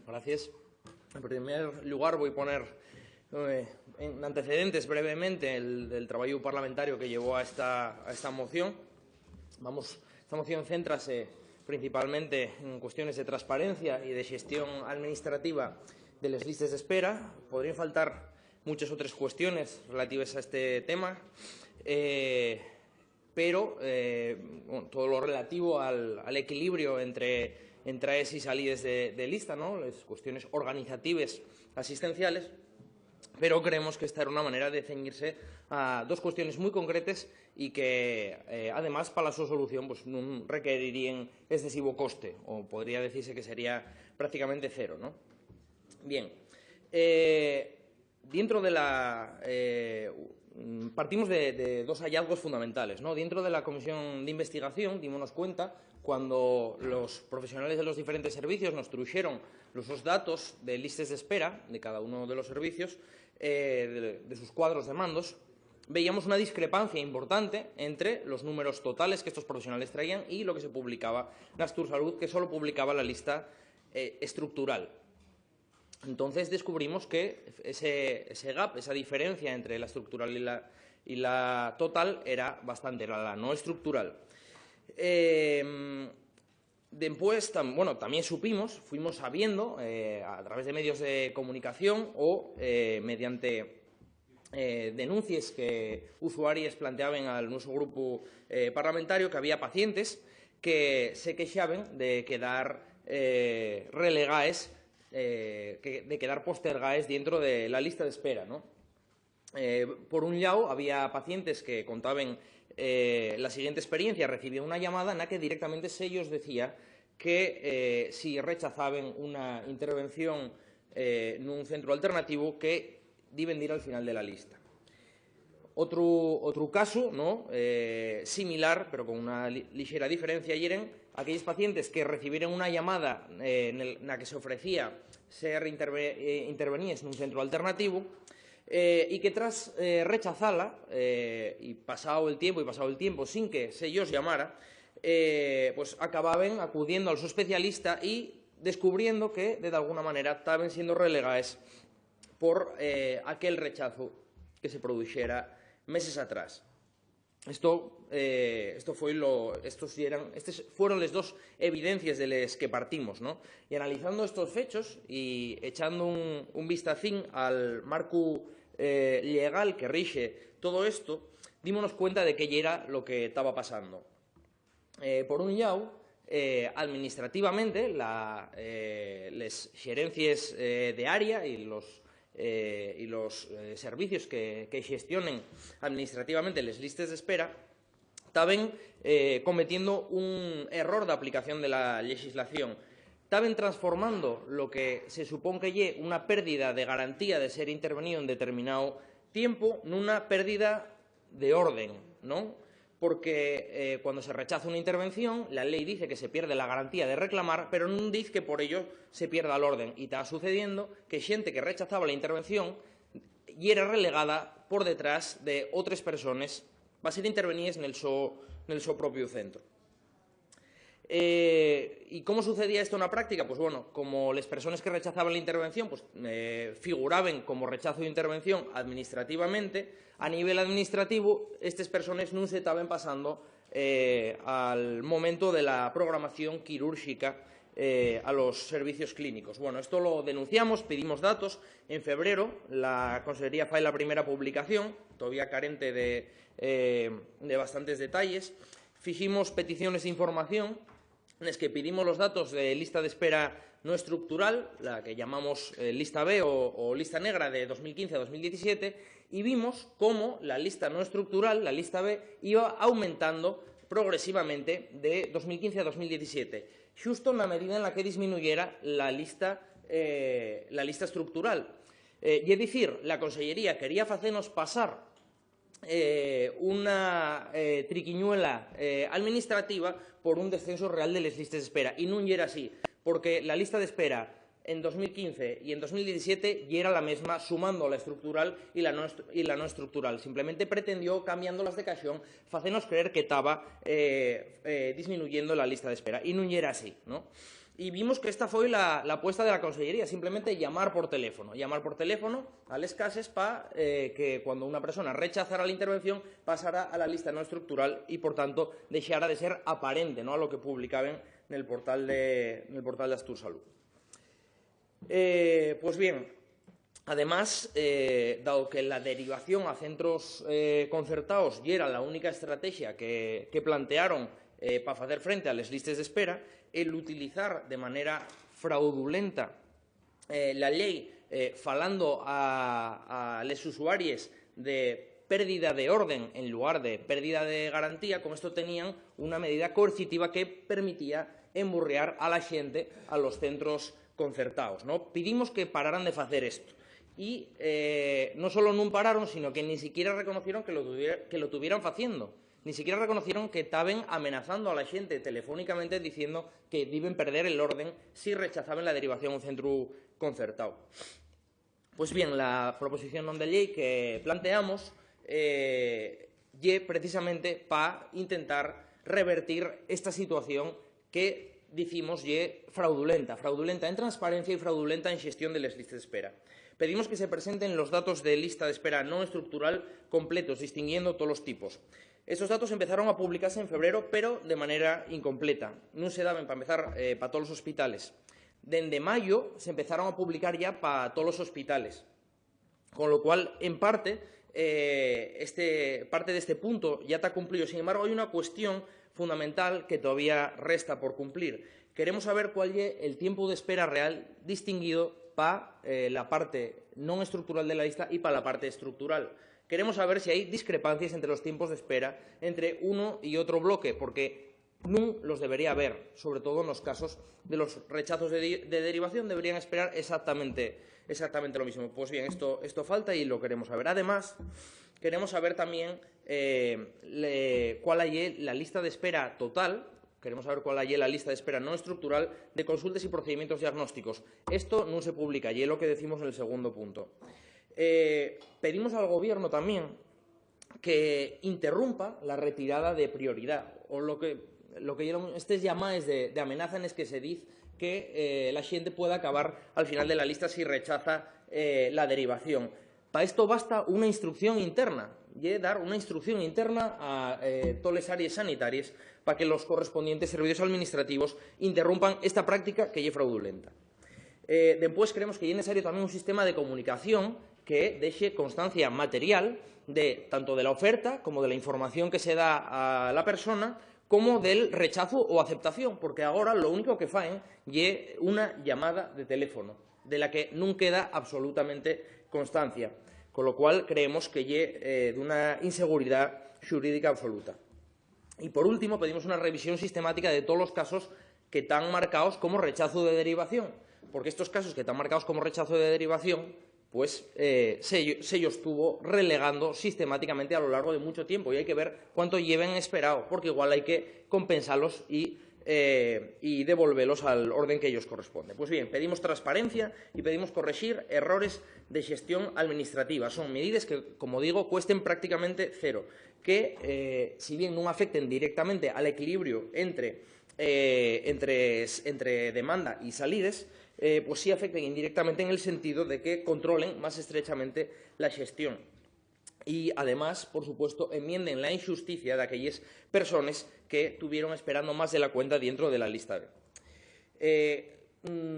Gracias. En primer lugar, voy a poner en antecedentes brevemente del trabajo parlamentario que llevó a esta moción. Esta moción céntrase principalmente en cuestiones de transparencia y de gestión administrativa de las listas de espera. Podrían faltar muchas otras cuestiones relativas a este tema, pero todo lo relativo al equilibrio entre entradas y salidas de lista, ¿no? Las cuestiones organizativas asistenciales, pero creemos que esta era una manera de ceñirse a dos cuestiones muy concretas y que, además, para su solución pues, no requerirían excesivo coste, o podría decirse que sería prácticamente cero, ¿no? Bien, dentro de la... partimos de dos hallazgos fundamentales, ¿no? Dentro de la comisión de investigación dimos cuenta cuando los profesionales de los diferentes servicios nos trajeron los datos de listas de espera de cada uno de los servicios, de sus cuadros de mandos, veíamos una discrepancia importante entre los números totales que estos profesionales traían y lo que se publicaba en Astursalud, que solo publicaba la lista estructural. Entonces descubrimos que ese gap, esa diferencia entre la estructural y la total era bastante, era la no estructural. Después, también fuimos sabiendo a través de medios de comunicación o mediante denuncias que usuarios planteaban al nuestro grupo parlamentario, que había pacientes que se queixaban de quedar relegados, de quedar postergados dentro de la lista de espera, ¿no? Por un lado, había pacientes que contaban la siguiente experiencia: recibían una llamada en la que directamente ellos decía que si rechazaban una intervención en un centro alternativo, que deben ir al final de la lista. Otro caso, ¿no? Similar, pero con una ligera diferencia, y eran aquellos pacientes que recibieron una llamada en la que se ofrecía ser intervenidos en un centro alternativo, y que tras rechazarla y pasado el tiempo sin que se ellos llamara, pues acababan acudiendo al su especialista y descubriendo que de alguna manera estaban siendo relegados por aquel rechazo que se produjera meses atrás. Estas fueron las dos evidencias de las que partimos, ¿no? Y analizando estos hechos y echando un vistacín al marco legal que rige todo esto, dimos cuenta de que ya era lo que estaba pasando. Por un lado, administrativamente, las gerencias de área y los servicios que gestionen administrativamente las listas de espera estaban cometiendo un error de aplicación de la legislación. Estaban transformando lo que se supone que es una pérdida de garantía de ser intervenido en determinado tiempo en una pérdida de orden, ¿no? Porque cuando se rechaza una intervención, la ley dice que se pierde la garantía de reclamar, pero no dice que por ello se pierda el orden. Y está sucediendo que gente que rechazaba la intervención y era relegada por detrás de otras personas va a ser intervenidas en el su propio centro. ¿Y cómo sucedía esto en la práctica? Pues bueno, como las personas que rechazaban la intervención pues, figuraban como rechazo de intervención administrativamente, a nivel administrativo estas personas no se estaban pasando al momento de la programación quirúrgica a los servicios clínicos. Bueno, esto lo denunciamos, pedimos datos. En febrero la Consellería fue la primera publicación, todavía carente de bastantes detalles. Fijimos peticiones de información en las que pedimos los datos de lista de espera no estructural, la que llamamos lista B o lista negra de 2015 a 2017, y vimos cómo la lista no estructural, la lista B, iba aumentando progresivamente de 2015 a 2017, justo en la medida en la que disminuyera la lista estructural. Y es decir, la Consellería quería hacernos pasar una triquiñuela administrativa por un descenso real de las listas de espera. Y no era así, porque la lista de espera en 2015 y en 2017 ya era la misma, sumando la estructural y la no estructural. Simplemente pretendió, cambiando las de cajón, hacernos creer que estaba disminuyendo la lista de espera. Y no era así, ¿no? Y vimos que esta foi la apuesta de la Consellería, simplemente llamar por teléfono a les cases para que cuando una persona rechazara la intervención pasara a la lista no estructural y, por tanto, deixara de ser aparente, ¿no?, a lo que publicaban en el portal de Astursalud. Pues bien, además, dado que la derivación a centros concertados ya era la única estrategia que plantearon para facer frente a les listes de espera, el utilizar de manera fraudulenta la lei falando a les usuaries de pérdida de orden en lugar de pérdida de garantía, con esto tenían una medida coercitiva que permitía emburrear a la xente a los centros concertados, ¿no? Pedimos que pararan de facer esto. Y non só non pararon, sino que ni siquiera reconocieron que lo tuvieran facendo. Ni siquiera reconocieron que estaban amenazando a la xente telefónicamente diciendo que deben perder el orden si rechazaban la derivación a un centro concertado. Pues bien, la proposición non de lei que planteamos lle precisamente para intentar revertir esta situación que dicimos lle fraudulenta en transparencia y fraudulenta en xestión de les listas de espera. Pedimos que se presenten los datos de lista de espera no estructural completos, distinguiendo todos los tipos. Estos datos empezaron a publicarse en febrero, pero de manera incompleta. Non se daban, para empezar, para todos los hospitales. Dende mayo se empezaron a publicar ya para todos los hospitales. Con lo cual, en parte, parte de este punto ya está cumplido. Sin embargo, hay una cuestión fundamental que todavía resta por cumplir. Queremos saber cuál es el tiempo de espera real distinguido para la parte non estructural de la lista y para la parte estructural. Queremos saber si hay discrepancias entre los tiempos de espera entre uno y otro bloque, porque non los debería haber, sobre todo en los casos de los rechazos de derivación, deberían esperar exactamente lo mismo. Pues bien, esto falta y lo queremos saber. Además, queremos saber también cuál es la lista de espera total. Queremos saber cuál es la lista de espera no estructural de consultas y procedimientos diagnósticos. Esto no se publica y es lo que decimos en el segundo punto. Pedimos al Gobierno también que interrumpa la retirada de prioridad, o lo que estes llamadas de amenaza en es que se dice que la xente pueda acabar al final de la lista si rechaza la derivación. Para esto basta una instrucción interna, y dar una instrucción interna a todas las áreas sanitarias para que los correspondientes servicios administrativos interrumpan esta práctica que es fraudulenta. Después creemos que es necesario también un sistema de comunicación que deje constancia material tanto de la oferta como de la información que se da a la persona, como del rechazo o aceptación, porque ahora lo único que faen es una llamada de teléfono, de la que non queda absolutamente constancia, con lo cual creemos que es de una inseguridad jurídica absoluta. Y por último, pedimos una revisión sistemática de todos los casos que están marcados como rechazo de derivación, porque estos casos que están marcados como rechazo de derivación pues se estuvo relegando sistemáticamente a lo largo de mucho tiempo y hay que ver cuánto lleven esperado, porque igual hay que compensarlos y devolverlos al orden que ellos corresponde. Pues bien, pedimos transparencia y pedimos corregir errores de gestión administrativa. Son medidas que, como digo, cuesten prácticamente cero, que si bien no afecten directamente al equilibrio entre demanda y salidas, pues sí afecten indirectamente en el sentido de que controlen más estrechamente la gestión. Y, además, por supuesto, enmienden la injusticia de aquellas personas que estuvieron esperando más de la cuenta dentro de la lista B.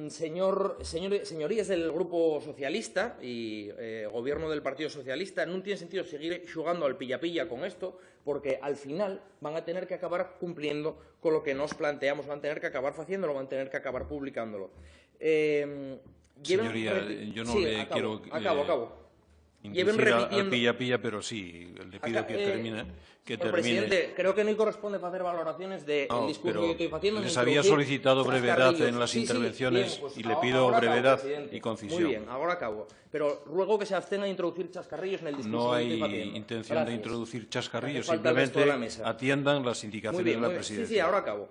Señorías del Grupo Socialista y Gobierno del Partido Socialista, no tiene sentido seguir jugando al pilla-pilla con esto, porque al final van a tener que acabar cumpliendo con lo que nos planteamos, van a tener que acabar haciéndolo, van a tener que acabar publicándolo. Señoría, yo no le quiero... Acabo. Inducir al pilla-pilla, pero sí, le pido que termine. Presidente, creo que no corresponde hacer valoraciones del discurso que yo estoy haciendo. Les había solicitado brevedad en las intervenciones y le pido brevedad y concisión. Muy bien, ahora acabo. Pero ruego que se abstenga de introducir chascarrillos en el discurso que estoy haciendo. No hay intención de introducir chascarrillos, simplemente atiendan las indicaciones de la Presidencia. Sí, ahora acabo.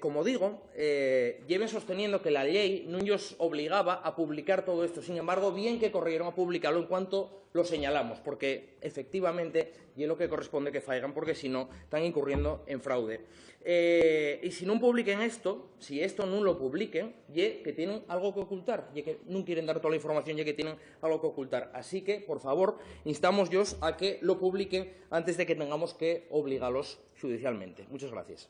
como digo, lleven sosteniendo que la lei non os obligaba a publicar todo isto. Sin embargo, bien que corrieron a publicarlo en cuanto lo señalamos, porque, efectivamente, é lo que corresponde que faigan, porque, si no, están incurriendo en fraude. E se non publiquen isto, si isto non lo publiquen, é que tienen algo que ocultar, é que non quieren dar toda a información, é que tienen algo que ocultar. Así que, por favor, instámoslos a que lo publiquen antes de que tengamos que obligarlos judicialmente. Muchas gracias.